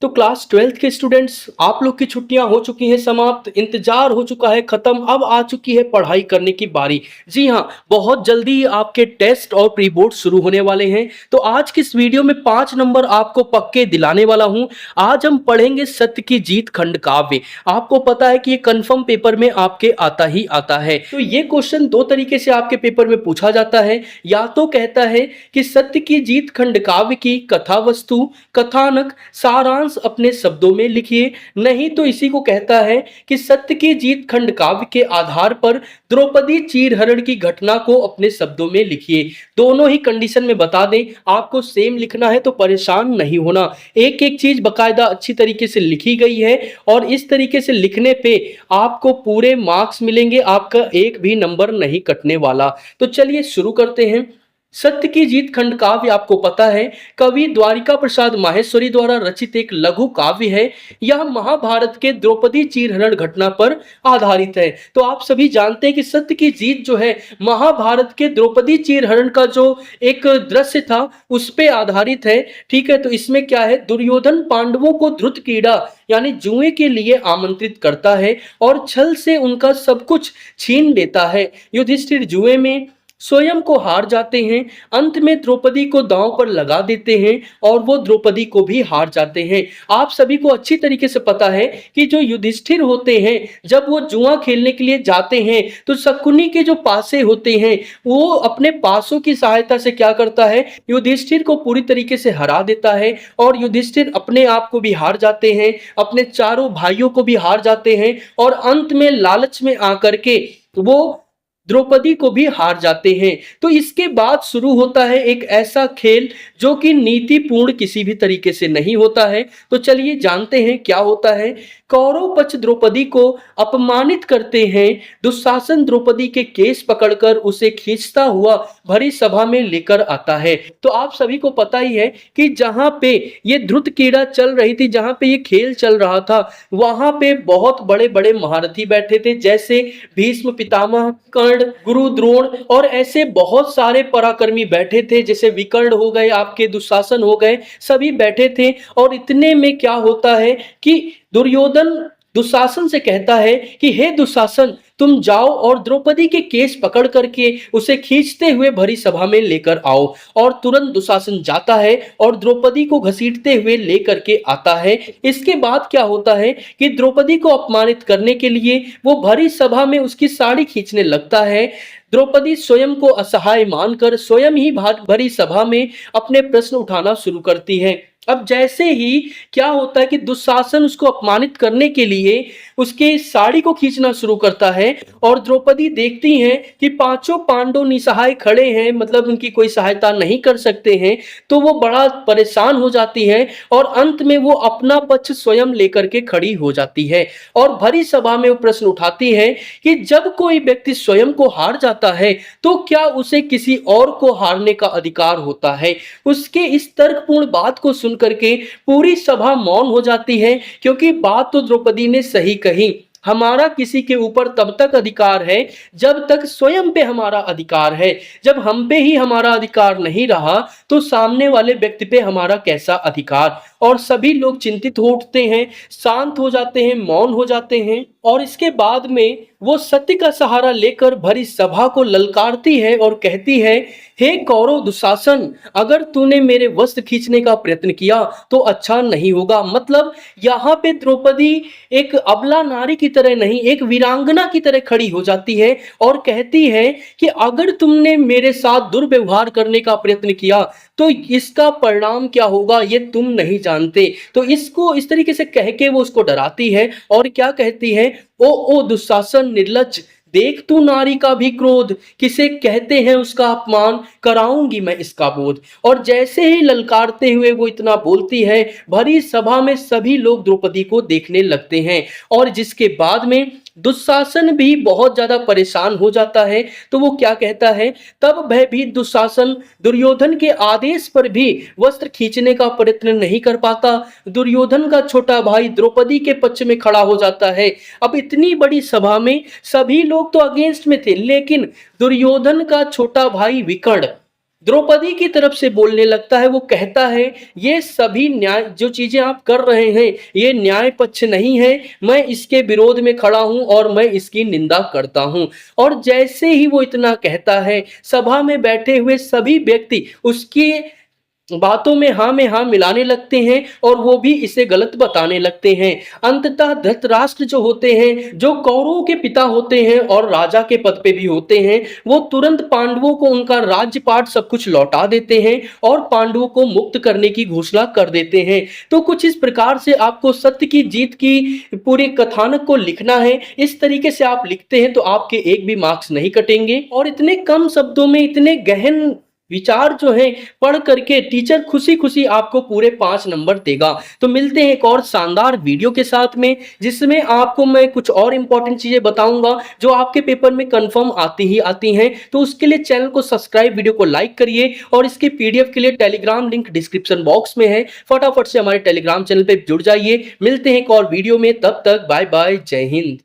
तो class 12th के students, आप लोग की छुट्टियां हो चुकी हैं समाप्त, इंतजार हो चुका है खत्म, अब आ चुकी है पढ़ाई करने की बारी। जी हाँ, बहुत जल्दी आपके टेस्ट और प्री बोर्ड शुरू होने वाले हैं। तो आज की इस वीडियो में 5 नंबर आपको पक्के दिलाने वाला हूं। आज हम पढ़ेंगे सत्य की जीत खंड काव्य। आपको पता है कि ये कंफर्म पेपर में आपके आता ही आता है। तो ये क्वेश्चन दो तरीके से आपके पेपर में पूछा जाता है। या तो कहता है कि सत्य की जीत खंड काव्य की कथा वस्तु, कथानक, सारांश अपने शब्दों में लिखिए। नहीं तो इसी को कहता है कि सत्य की जीत खंड काव्य के आधार पर द्रौपदी चीरहरण की घटना को अपने शब्दों में लिखिए। दोनों ही कंडीशन में बता दें, आपको सेम लिखना है तो परेशान नहीं होना। एक एक चीज बकायदा अच्छी तरीके से लिखी गई है और इस तरीके से लिखने पे आपको पूरे मार्क्स मिलेंगे, आपका एक भी नंबर नहीं कटने वाला। तो चलिए शुरू करते हैं। सत्य की जीत खंड काव्य आपको पता है कवि द्वारिका प्रसाद माहेश्वरी द्वारा रचित एक लघु काव्य है। यह महाभारत के द्रौपदी चीरहरण घटना पर आधारित है। तो आप सभी जानते हैं कि सत्य की जीत जो है महाभारत के द्रौपदी चीरहरण का जो एक दृश्य था उस पे आधारित है। ठीक है, तो इसमें क्या है, दुर्योधन पांडवों को धृत कीड़ा यानी जुए के लिए आमंत्रित करता है और छल से उनका सब कुछ छीन लेता है। युधिष्ठिर जुए में स्वयं को हार जाते हैं। अंत में द्रौपदी को दांव पर लगा देते हैं और वो द्रौपदी को भी हार जाते हैं। आप सभी को अच्छी तरीके से पता है कि जो युधिष्ठिर होते हैं जब वो जुआ खेलने के लिए जाते हैं तो शकुनी के जो पासे होते हैं वो अपने पासों की सहायता से क्या करता है, युधिष्ठिर को पूरी तरीके से हरा देता है और युधिष्ठिर अपने आप को भी हार जाते हैं, अपने चारों भाइयों को भी हार जाते हैं और अंत में लालच में आकर के वो द्रौपदी को भी हार जाते हैं। तो इसके बाद शुरू होता है एक ऐसा खेल जो कि नीतिपूर्ण किसी भी तरीके से नहीं होता है। तो चलिए जानते हैं क्या होता है। कौरव पक्ष द्रौपदी को अपमानित करते हैं। दुशासन द्रौपदी के केस पकड़कर उसे खींचता हुआ भरी सभा में लेकर आता है। तो आप सभी को पता ही है कि जहां पे ये धृत क्रीड़ा चल रही थी, जहां पे ये खेल चल रहा था, वहां पे बहुत बड़े बड़े महारथी बैठे थे, जैसे भीष्म पितामह, कर्ण, गुरु द्रोण और ऐसे बहुत सारे पराक्रमी बैठे थे, जैसे विकर्ण हो गए, आपके दुशासन हो गए, सभी बैठे थे। और इतने में क्या होता है कि दुर्योधन दुशासन से कहता है कि हे दुशासन, तुम जाओ और द्रौपदी के केस पकड़ करके उसे खींचते हुए भरी सभा में लेकर आओ। और तुरंत दुशासन जाता है और द्रौपदी को घसीटते हुए लेकर के आता है। इसके बाद क्या होता है कि द्रौपदी को अपमानित करने के लिए वो भरी सभा में उसकी साड़ी खींचने लगता है। द्रौपदी स्वयं को असहाय मानकर स्वयं ही भरी सभा में अपने प्रश्न उठाना शुरू करती है। अब जैसे ही क्या होता है कि दुशासन उसको अपमानित करने के लिए उसके साड़ी को खींचना शुरू करता है और द्रौपदी देखती हैं कि पांचों पांडव निसहाय खड़े हैं, मतलब उनकी कोई सहायता नहीं कर सकते हैं। तो वो बड़ा परेशान हो जाती है और अंत में वो अपना पक्ष स्वयं लेकर के खड़ी हो जाती है और भरी सभा में वो प्रश्न उठाती है कि जब कोई व्यक्ति स्वयं को हार जाता है तो क्या उसे किसी और को हारने का अधिकार होता है। उसके इस तर्कपूर्ण बात को सुन करके पूरी सभा मौन हो जाती है, क्योंकि बात तो द्रौपदी ने सही कही। हमारा किसी के ऊपर तब तक अधिकार है जब तक स्वयं पे हमारा अधिकार है। जब हम पे ही हमारा अधिकार नहीं रहा तो सामने वाले व्यक्ति पे हमारा कैसा अधिकार। और सभी लोग चिंतित हो उठते हैं, शांत हो जाते हैं, मौन हो जाते हैं। और इसके बाद में वो सत्य का सहारा लेकर भरी सभा को ललकारती है और कहती है, हे कौरव दुशासन, अगर तूने मेरे वस्त्र खींचने का प्रयत्न किया तो अच्छा नहीं होगा। मतलब यहाँ पे द्रौपदी एक अबला नारी की तरह नहीं, एक वीरांगना की तरह खड़ी हो जाती है और कहती है कि अगर तुमने मेरे साथ दुर्व्यवहार करने का प्रयत्न किया तो इसका परिणाम क्या होगा ये तुम नहीं जानते। तो इसको इस तरीके से कह के वो उसको डराती है और क्या कहती है, ओ दुशासन निर्लज्ज, देख तू नारी का भी क्रोध, किसे कहते हैं उसका अपमान, कराऊंगी मैं इसका बोध। और जैसे ही ललकारते हुए वो इतना बोलती है, भरी सभा में सभी लोग द्रौपदी को देखने लगते हैं। और जिसके बाद में दुशासन भी बहुत ज्यादा परेशान हो जाता है। तो वो क्या कहता है, तब भयभीत दुशासन दुर्योधन के आदेश पर भी वस्त्र खींचने का प्रयत्न नहीं कर पाता। दुर्योधन का छोटा भाई द्रौपदी के पक्ष में खड़ा हो जाता है। अब इतनी बड़ी सभा में सभी लोग तो अगेंस्ट में थे, लेकिन दुर्योधन का छोटा भाई विकर्ण द्रौपदी की तरफ से बोलने लगता है, वो कहता है ये सभी न्याय जो चीज़ें आप कर रहे हैं, ये न्याय पक्ष नहीं है, मैं इसके विरोध में खड़ा हूँ और मैं इसकी निंदा करता हूँ। और जैसे ही वो इतना कहता है, सभा में बैठे हुए सभी व्यक्ति उसकी बातों में हाँ मिलाने लगते हैं और वो भी इसे गलत बताने लगते हैं। अंततः धृतराष्ट्र जो होते हैं, जो कौरवों के पिता होते हैं और राजा के पद पे भी होते हैं, वो तुरंत पांडवों को उनका राज्यपाट सब कुछ लौटा देते हैं और पांडवों को मुक्त करने की घोषणा कर देते हैं। तो कुछ इस प्रकार से आपको सत्य की जीत की पूरी कथानक को लिखना है। इस तरीके से आप लिखते हैं तो आपके एक भी मार्क्स नहीं कटेंगे और इतने कम शब्दों में इतने गहन विचार जो हैं पढ़ करके टीचर खुशी-खुशी आपको पूरे 5 नंबर देगा। तो मिलते हैं एक और शानदार वीडियो के साथ में, जिसमें आपको मैं कुछ और इम्पोर्टेंट चीज़ें बताऊँगा जो आपके पेपर में कन्फर्म आती ही आती हैं। तो उसके लिए चैनल को सब्सक्राइब, वीडियो को लाइक करिए और इसके पीडीएफ के लिए टेलीग्राम लिंक डिस्क्रिप्शन बॉक्स में है। फटाफट से हमारे टेलीग्राम चैनल पे जुड़ जाइए। मिलते हैं एक और वीडियो में, तब तक बाय बाय, जय हिंद।